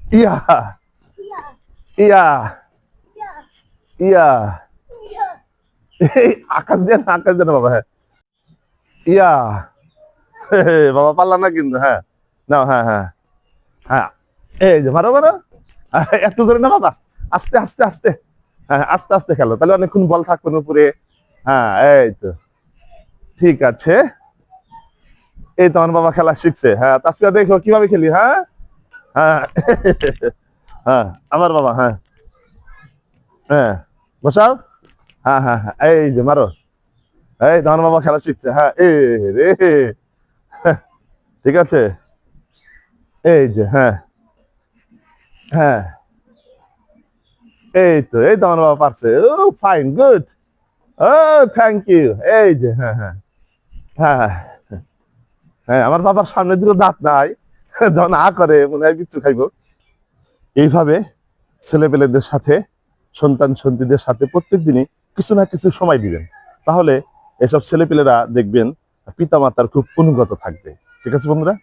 ইয়া ইয়া ইয়া এই আকাশ দেন বাবা। হ্যাঁ ইয়া বাবা পারলাম না কিন্তু। হ্যাঁ নাও। হ্যাঁ হ্যাঁ হ্যাঁ এই যে মারো মারো। একটু জোরে না বাবা, আস্তে আস্তে আস্তে। হ্যাঁ আস্তে আস্তে খেলো, তাহলে অনেকক্ষণ বল থাকবে না উপরে। হ্যাঁ এই তো ঠিক আছে। এই তোমার বাবা খেলা শিখছে। হ্যাঁ তাসফিয়া দেখো কিভাবে খেলি। হ্যাঁ হ্যাঁ হ্যাঁ আমার বাবা। হ্যাঁ হ্যাঁ বসাও। হ্যাঁ হ্যাঁ হ্যাঁ এই যে মারো। এই তোমার বাবা খেলা শিখছে। হ্যাঁ এ রে ঠিক আছে। এই যে হ্যাঁ হ্যাঁ এই তো, এই তোমার বাবা পারছে। Oh fine, good. Oh thank you. এই যে হ্যাঁ হ্যাঁ হ্যাঁ হ্যাঁ হ্যাঁ আমার বাবার সামনে দুটো দাঁত নাই, যখন আ করে মনে হয় বিচ্ছু খাইবো। এইভাবে ছেলেপেলেদের সাথে, সন্তান সন্ততিদের সাথে প্রত্যেক দিনই কিছু না কিছু সময় দিবেন, তাহলে এসব ছেলেপেলেরা দেখবেন পিতামাতার খুব অনুগত থাকবে। ঠিক আছে বন্ধুরা।